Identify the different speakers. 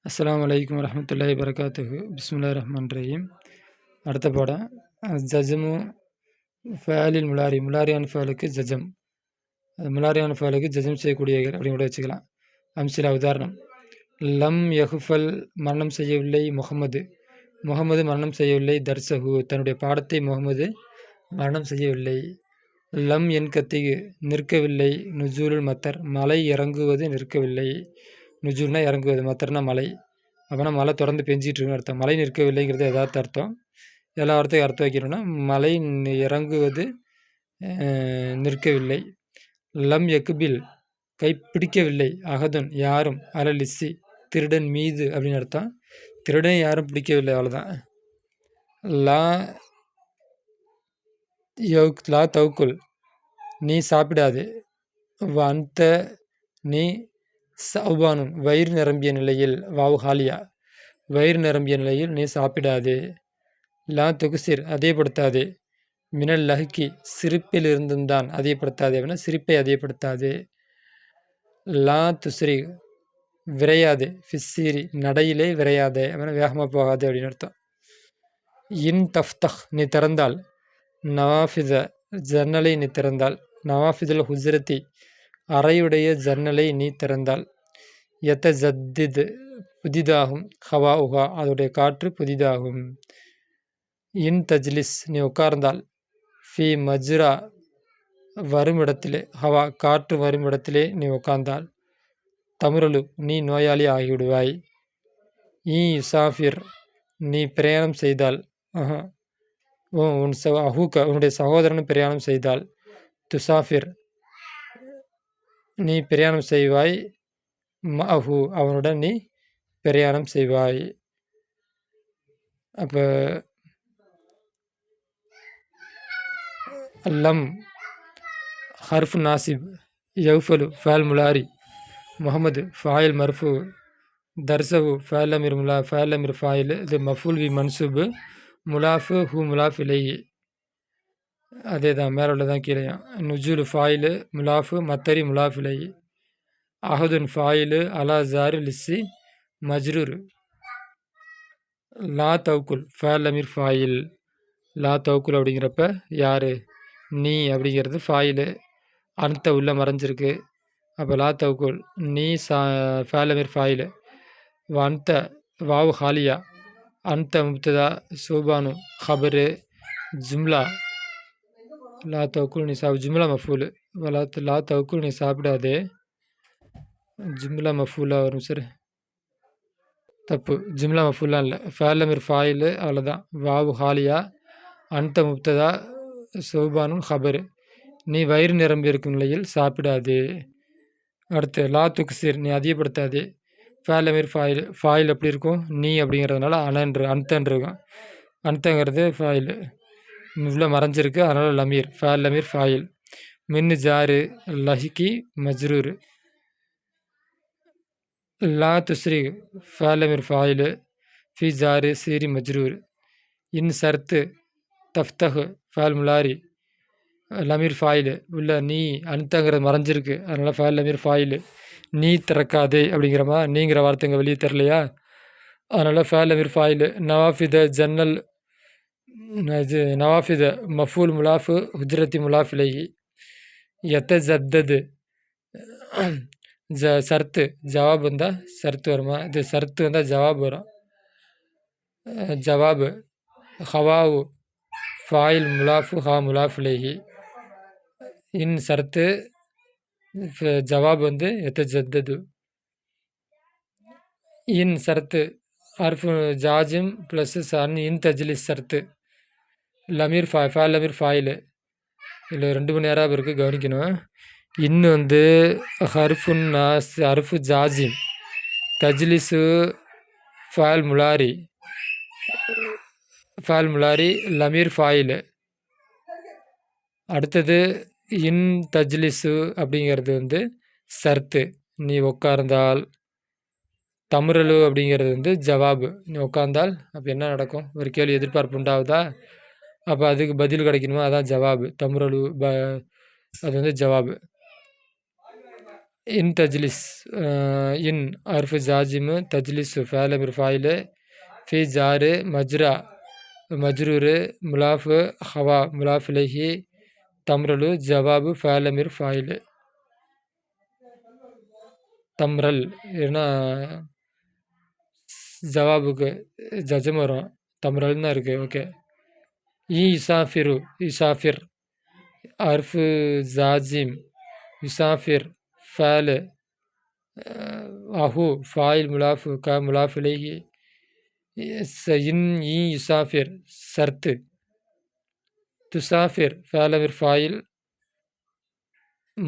Speaker 1: அஸ்ஸலாமு அலைக்கும் வரஹ்மத்துல்லாஹி வபரகாத்துஹு. பிஸ்மில்லாஹிர் ரஹ்மானிர் ரஹீம். அடுத்த பாடம் ஜஜ்மு ஃபஅலில் முலாரி. முலாரியான ஃபஅலுக்கு ஜஜம். முலாரியான ஃபஅலுக்கு ஜஜம் செய்யக்கூடியவர் அப்படின்னு கூட வச்சுக்கலாம். அம்சிலா உதாரணம்: லம் யஹ்ஃபல் மரணம் செய்யவில்லை முஹம்மது. முகமது மரணம் செய்யவில்லை. தர்சஹு தன்னுடைய பாடத்தை முகமது மரணம் செய்யவில்லை. லம் என்கத்திகு நிற்கவில்லை. நுஜூலுல் மத்தர் மழை இறங்குவது நிற்கவில்லை. நுஜூல்னா இறங்குவது, மத்தர்னா மழை. அப்போனா மழை தொடர்ந்து பெஞ்சிட்டு இருக்குன்னு அர்த்தம். மழை நிற்கவில்லைங்கிறது ஏதாவது அர்த்தம். எல்லா வார்த்தையும் அர்த்தம் வைக்கணும்னா மழை இறங்குவது நிற்கவில்லை. லம் யக்குபில் கைப்பிடிக்கவில்லை. அகதுன் யாரும். அலலிஸ்ஸி திருடன் மீது அப்படின்னு அர்த்தம். திருடன் யாரும் பிடிக்கவில்லை, அவ்வளோதான். லா லா தவுக்குல் நீ சாப்பிடாது. அந்த நீ சௌபானுன் வயிறு நிரம்பிய நிலையில். வாவு ஹாலியா வயிறு நிரம்பிய நிலையில் நீ சாப்பிடாது. லா துகுசிர் அதிகப்படுத்தாது. மினல் லஹ்கி சிரிப்பில் இருந்துதான் அதிகப்படுத்தாது அப்படின்னா சிரிப்பை அதிகப்படுத்தாது. லா துஸ்ரி விரையாது. ஃபிஸ்ஸீரி நடையிலே விரையாது அப்படின்னா வேகமாக போகாது அப்படின்னு அர்த்தம். இன் தஃப்தஹ் நீ திறந்தால். நவாஃபித ஜன்னலை நீ திறந்தால். நவாஃபிதுல் ஹுஜ்ரத்தி அறையுடைய ஜன்னலை நீ திறந்தால். எத்த ஜத்திது புதிதாகும். ஹவா உஹா அதோடைய காற்று புதிதாகும். இன் தஜ்லிஸ் நீ உட்கார்ந்தால். ஃபி மஜ்ரா வருமிடத்திலே. ஹவா காற்று வருமிடத்திலே நீ உட்கார்ந்தால். தமுரலு நீ நோயாளி ஆகிவிடுவாய். ஈ யுசாஃபிர் நீ பிரயாணம் செய்தால். உன் அஹூக்க உன்னுடைய சகோதரன் பிரயாணம் செய்தால். துசாஃபிர் நீ பிரயாணம் செய்வாய். மஹூ அவனுடன் நீ பிரயாணம் செய்வாய். அப்போ லம் ஹர்ஃப் நாசிப். யௌஃபலு ஃபேல் முலாரி. முகமது ஃபாயில் மர்ஃபு. தர்சவு ஃபேல் அமீர் ஃபாயில் இது மஃபூல் வி மன்சூபு. முலாஃபு ஹூ முலாஃப் இலைஹி அதே தான், மேலே உள்ளதான் கீழேயும். நுஜூலு ஃபாயிலு முலாஃபு மத்தரி முலாஃப் இலைஹி. அஹதுன் ஃபாயிலு அலா ஜாரி லிஸ்ஸி மஜ்ரூர். லா தவுக்குல் ஃபேல் அமீர் ஃபாயில். லா தவுக்குல் அப்படிங்கிறப்ப யார் நீ அப்படிங்கிறது ஃபாயிலு. அந்த உள்ள மறைஞ்சிருக்கு. அப்போ லா தவுக்குல் நீ ஃபேல் அமீர் ஃபாயிலு. அந்த வாவு ஹாலியா. அந்த முப்ததா. சூபானு ஹபரு. ஜும்லா லா தவுக்குல் நீ ஜும்லா மஃபூலு. லா தவுக்குல் நீ சாப்பிடாதே. ஜும்லா மஃபூலா வரும் சார், தப்பு. ஜும்லா மஃபூலாம் இல்லை. ஃபேல் அமீர் ஃபாயிலு அவ்வளோதான். வாவு ஹாலியா. அந்த முப்ததா. சூபானுன் ஹபரு. நீ வயிறு நிரம்பி இருக்கும் நிலையில் சாப்பிடாது. அடுத்து லா துக்சிர் நீ அதிகப்படுத்தாது. ஃபேல் அமீர் ஃபாயில். ஃபாயில் எப்படி இருக்கும் நீ அப்படிங்கிறதுனால அன்தன் இருக்கும். அன்தங்கிறது ஃபாயில் இவ்வளோ மறைஞ்சிருக்கு, அதனால் லமீர். ஃபேல் லமீர் ஃபாயில். மின்னு ஜாரு லஹிக்கி மஜ்ரூர். லா துஸ்ரி ஃபேல் அமீர் ஃபாயிலு. ஃபி ஜாரு சீரி மஜ்ரூர். இன் சர்த்து தஃப்தஹ் ஃபேல் முலாரி. லமீர் ஃபாயிலு உள்ள நீ அன்தங்கிறது மறைஞ்சிருக்கு, அதனால் ஃபேல் லமீர் ஃபாயிலு. நீ திறக்காதே அப்படிங்கிறமா நீங்கிற வார்த்தைங்க வெளியே தரலையா, அதனால் ஃபேல் லமீர் ஃபாயிலு. நவாஃபித ஜன்னல் நவாஃபித மஃபூல் முலாஃபு ஹுஜ்ரத்தி முலாஃப் இலைஹி. எத்த ஜத்தது சர்த்து ஜவாப் வந்தால் சர்த்து வருமா, இது சர்த்து வந்தால் ஜவாப் வரும். ஜவாபு ஹவாவு ஃபாயில் முலாஃபு ஹா முலாஃப் இலைஹி. இன் சர்த்து ஜவாப் வந்து எத்த ஜத்தது. இன் சர்த்து அர்ஃபு ஜாஜிம் ப்ளஸ் இன் தஜ்லிஸ் சர்த்து. லமீர் ஃபேல் லமீர் ஃபாயிலு. இதில் 2 மணி நேரம் இருக்குது, கவனிக்கணும். இன்னும் வந்து ஹர்ஃபுன் நாஸ் அர்ஃபு ஜாஜிம். தஜ்லிஸு ஃபேல் முலாரி. ஃபேல் முலாரி லமீர் ஃபாயிலு. அடுத்தது இன் தஜ்லிஸு அப்படிங்கிறது வந்து சர்த்து நீ உட்கார்ந்தால். தமுரலு அப்படிங்கிறது வந்து ஜவாபு நீ உட்கார்ந்தால். அப்போ என்ன நடக்கும், ஒரு கேள்வி எதிர்பார்ப்பு உண்டாகுதா, அப்போ அதுக்கு பதில் கிடைக்கணுமா, அதான் ஜவாபு. தமுரலு அது வந்து ஜவாபு. இன் தஜ்லிஸ் இன் அர்ஃபு ஜாஜிமு தஜ்லிஸு ஃபேல மிர் ஃபாயிலு ஃபி ஜாரு மஜ்ரா மஜ்ரூரு முலாஃபு ஹவா முலாஃபிலஹி தம்ரலு ஜவாபு ஃபேல மிர் ஃபாயிலு. தம்ரல் ஏன்னா ஜவாபுக்கு ஜஜம் வரும், தம்ரல்னு தான் இருக்குது. ஓகே. இசாஃபிரு இசாஃபிர் அர்ஃபு ஜாஜிம் யுசாஃபிர் ஃபேலு அஹு ஃபாயில் முலாஃபு க முலாஃபிலேஹி இன் யுசாஃபிர் சர்த்து துசாஃபிர் ஃபேலமிர் ஃபாயில்